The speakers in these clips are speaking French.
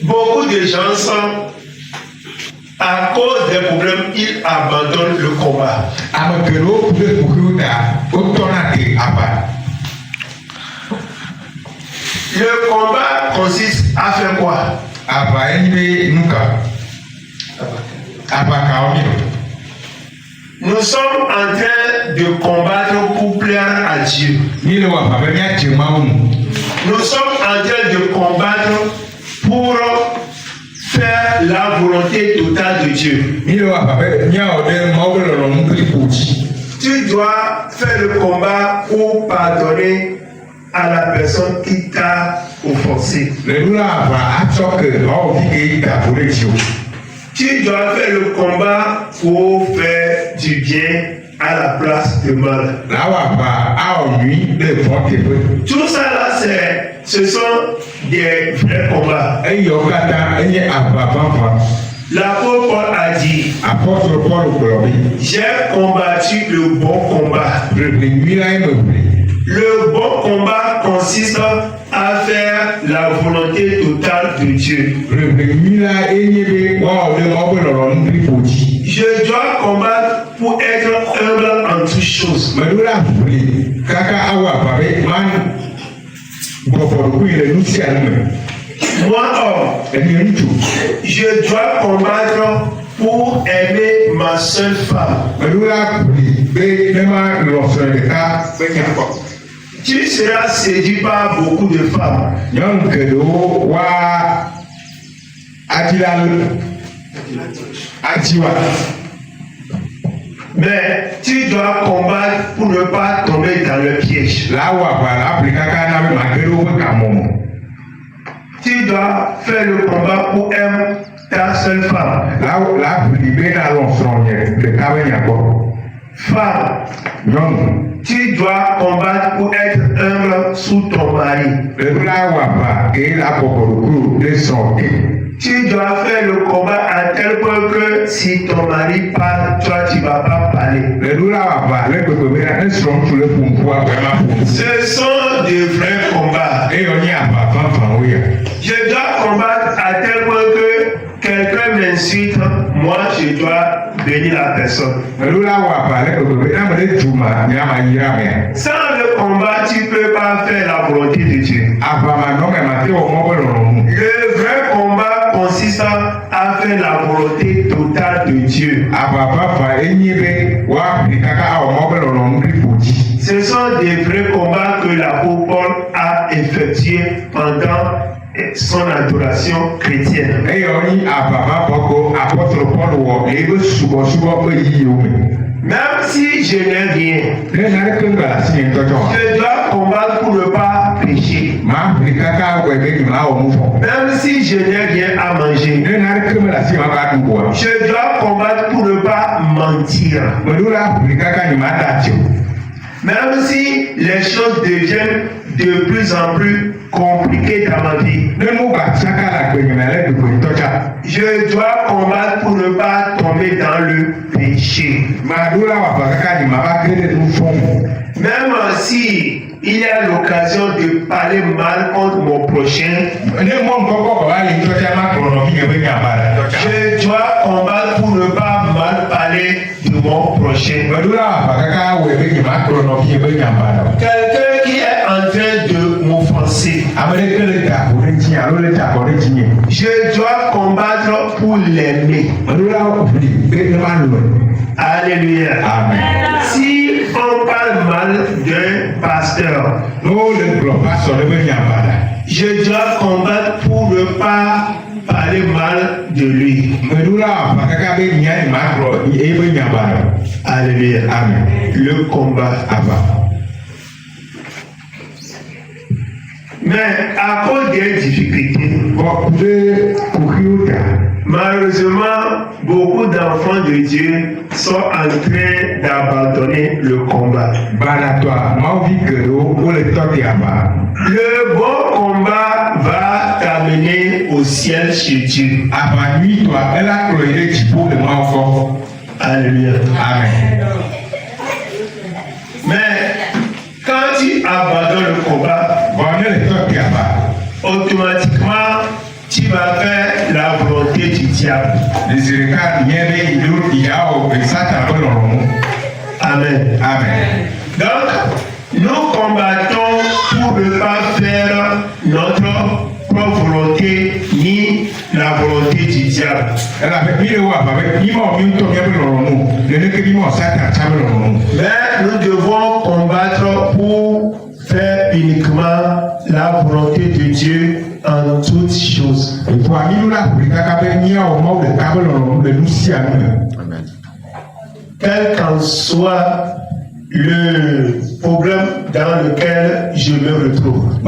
beaucoup de gens sont, à cause des problèmes, ils abandonnent le combat. Le combat consiste à faire quoi? Nous sommes en train de combattre pour plaire à Dieu. Nous sommes en train de combattre pour faire la volonté totale de Dieu. Tu dois faire le combat pour pardonner à la personne qui t'a offensé. Tu dois faire le combat pour faire du bien à la place du mal. Tout ça là, ce sont des vrais combats. L'apôtre Paul a dit, j'ai combattu le bon combat. Le bon combat consiste à faire la volonté totale de Dieu. Je dois combattre pour être humble en toutes choses. Moi, homme, je dois combattre pour aimer ma seule femme. Tu seras séduit par beaucoup de femmes. Mais tu dois combattre pour ne pas tomber dans le piège. Tu dois faire le combat pour aimer ta seule femme. Femme, tu dois combattre pour être humble sous ton mari. Tu dois faire le combat à tel point que si ton mari parle, toi tu ne vas pas parler. Ce sont de vrais combats. Je dois combattre à tel point que quelqu'un m'insulte, moi je dois bénir la personne. Sans le combat, tu ne peux pas faire la volonté de Dieu. Le vrai combat consiste à faire la volonté totale de Dieu. Ce sont des vrais combats que l'apôtre Paul a effectués pendant son adoration chrétienne. Même si je n'ai rien, je dois combattre pour ne pas pécher. Même si je n'ai rien à manger, je dois combattre pour ne pas mentir. Même si les choses deviennent de plus en plus compliquées dans ma vie, je dois combattre pour ne pas tomber dans le péché. Même si il y a l'occasion de parler mal contre mon prochain, je dois combattre pour ne pas mal parler de mon prochain. Quelqu'un qui est en train de m'offenser, je dois combattre pour l'aimer. Alléluia. Amen. Si on parle mal d'un pasteur, je dois combattre pour ne pas parler mal de lui. Alléluia. Amen. Le combat avant. Mais à cause des difficultés, malheureusement, beaucoup d'enfants de Dieu sont en train d'abandonner le combat. Le bon combat va t'amener au ciel chez Dieu. Alléluia. Amen. Mais quand tu abandonnes le combat, automatiquement, tu vas faire la volonté du diable. Amen. Amen. Donc, nous combattons pour ne pas faire notre propre volonté ni la volonté du diable. Mais nous devons combattre pour faire uniquement la volonté de Dieu en toutes choses. Quel qu'en soit le problème dans lequel je me retrouve,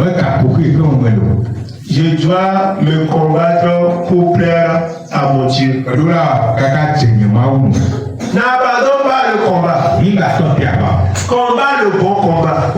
je dois me combattre pour plaire à mon Dieu. N'abandonne pas le combat. Combat le bon combat.